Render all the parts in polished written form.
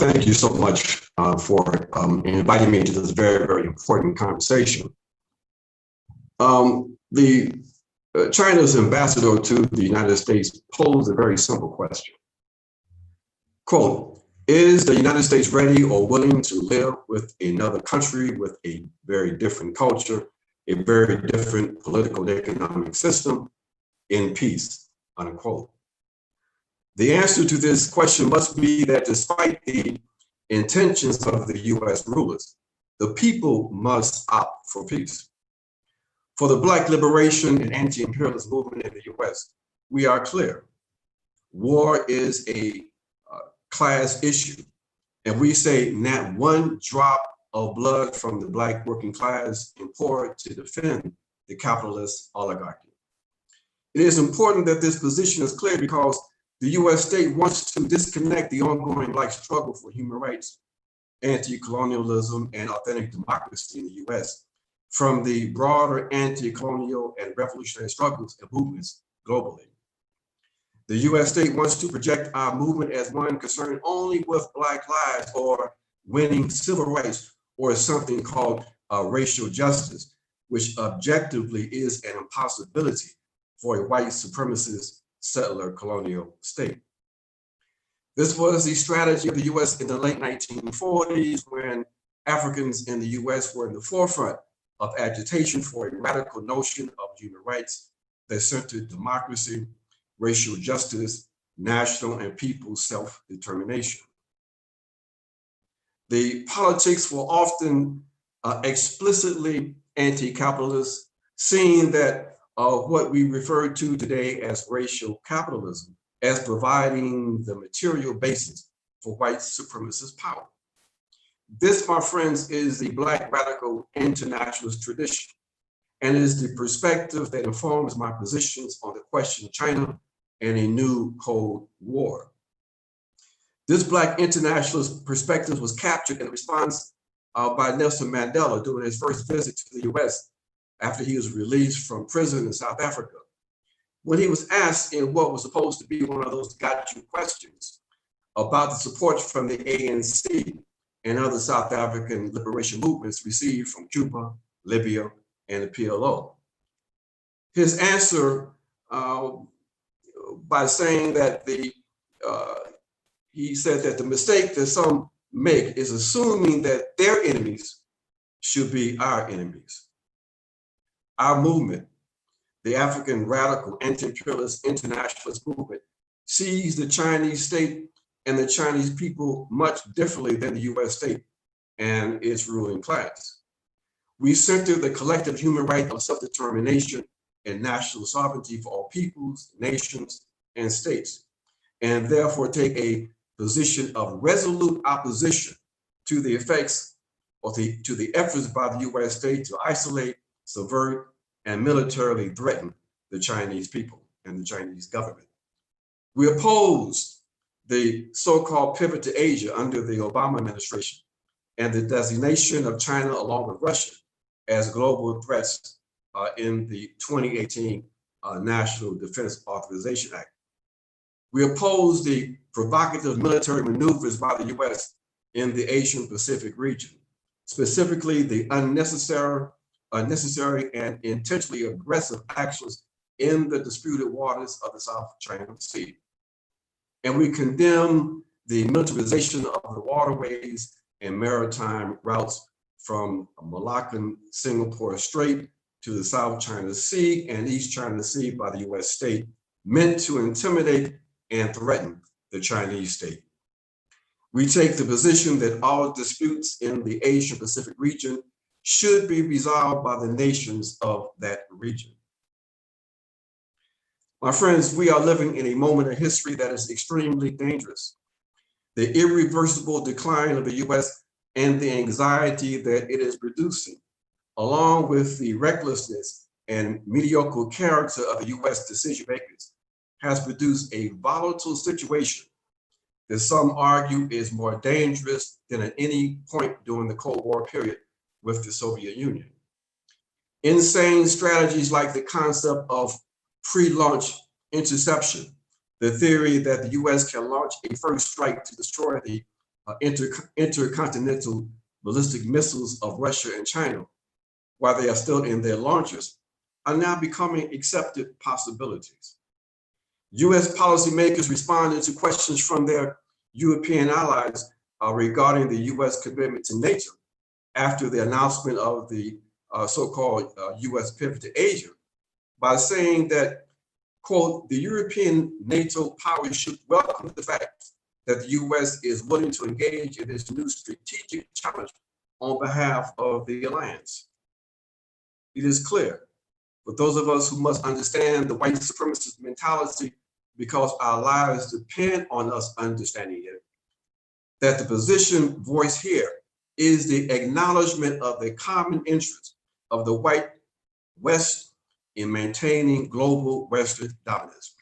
Thank you so much for inviting me to this very, very important conversation. China's ambassador to the United States posed a very simple question. Quote, is the United States ready or willing to live with another country with a very different culture, a very different political and economic system in peace, unquote? The answer to this question must be that despite the intentions of the US rulers, the people must opt for peace. For the Black liberation and anti-imperialist movement in the US, we are clear. War is a class issue, and we say not one drop of blood from the Black working class and poor to defend the capitalist oligarchy. It is important that this position is clear because the US state wants to disconnect the ongoing Black struggle for human rights, anti-colonialism, and authentic democracy in the US from the broader anti-colonial and revolutionary struggles and movements globally. The US state wants to project our movement as one concerned only with Black lives or winning civil rights or something called racial justice, which objectively is an impossibility for a white supremacist settler colonial state. This was the strategy of the US in the late 1940s when Africans in the US were in the forefront of agitation for a radical notion of human rights that centered democracy, racial justice, national and people's self-determination. The politics were often explicitly anti-capitalist, seeing that what we refer to today as racial capitalism as providing the material basis for white supremacist power. This, my friends, is the Black radical internationalist tradition and is the perspective that informs my positions on the question of China and a new Cold War. This Black internationalist perspective was captured in response by Nelson Mandela during his first visit to the US after he was released from prison in South Africa. When he was asked in what was supposed to be one of those got you questions about the support from the ANC and other South African liberation movements received from Cuba, Libya, and the PLO. His answer by saying that he said that the mistake that some make is assuming that their enemies should be our enemies. Our movement, the African radical anti-imperialist internationalist movement, sees the Chinese state and the Chinese people much differently than the US state and its ruling class. We center the collective human right of self-determination and national sovereignty for all peoples, nations, and states, and therefore take a position of resolute opposition to the effects or to the efforts by the US state to isolate, subvert, and militarily threaten the Chinese people and the Chinese government. We oppose the so-called pivot to Asia under the Obama administration and the designation of China along with Russia as global threats in the 2018 National Defense Authorization Act. We oppose the provocative military maneuvers by the US in the Asian Pacific region, specifically the unnecessary and intentionally aggressive actions in the disputed waters of the South China Sea. And we condemn the militarization of the waterways and maritime routes from Malaccan Singapore Strait to the South China Sea and East China Sea by the US state, meant to intimidate and threaten the Chinese state. We take the position that all disputes in the Asian Pacific region should be resolved by the nations of that region. My friends, we are living in a moment of history that is extremely dangerous. The irreversible decline of the US and the anxiety that it is producing, along with the recklessness and mediocre character of the US decision makers, has produced a volatile situation that some argue is more dangerous than at any point during the Cold War period with the Soviet Union. Insane strategies like the concept of pre-launch interception, the theory that the US can launch a first strike to destroy the intercontinental ballistic missiles of Russia and China, while they are still in their launchers, are now becoming accepted possibilities. US policymakers responded to questions from their European allies regarding the US commitment to NATO after the announcement of the so-called US pivot to Asia by saying that, quote, the European NATO powers should welcome the fact that the US is willing to engage in this new strategic challenge on behalf of the alliance. It is clear for those of us who must understand the white supremacist mentality because our lives depend on us understanding it, that the position voiced here is the acknowledgement of the common interest of the white West in maintaining global Western dominance.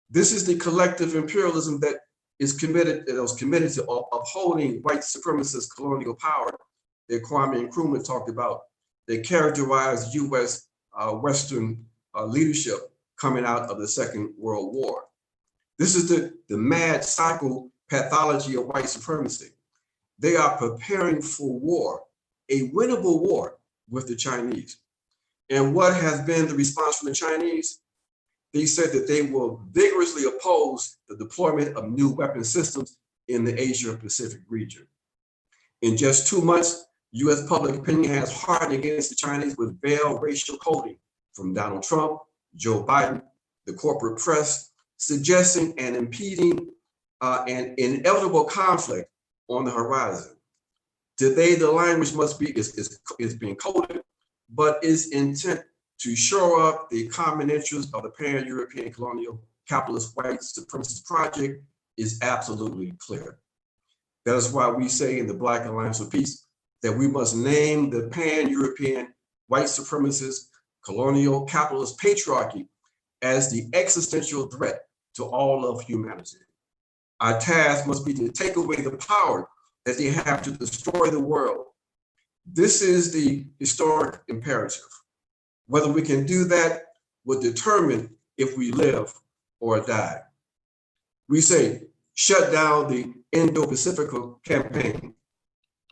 This is the collective imperialism that was committed to upholding white supremacist colonial power that Kwame Nkrumah talked about, that characterized US Western leadership coming out of the Second World War. This is the mad cycle pathology of white supremacy. They are preparing for war, a winnable war with the Chinese. And what has been the response from the Chinese? They said that they will vigorously oppose the deployment of new weapon systems in the Asia-Pacific region. In just 2 months, US public opinion has hardened against the Chinese with veiled racial coding from Donald Trump, Joe Biden, the corporate press, suggesting and impeding an inevitable conflict on the horizon. Today, the language must be is being coded, but is intent to shore up the common interest of the pan-European colonial capitalist white supremacist project is absolutely clear. That is why we say in the Black Alliance for Peace that we must name the pan-European white supremacist colonial capitalist patriarchy as the existential threat to all of humanity. Our task must be to take away the power that they have to destroy the world. This is the historic imperative. Whether we can do that will determine if we live or die. We say, shut down the Indo-Pacific campaign,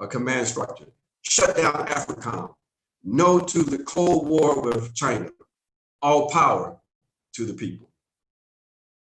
a command structure. Shut down AFRICOM. No to the Cold War with China. All power to the people.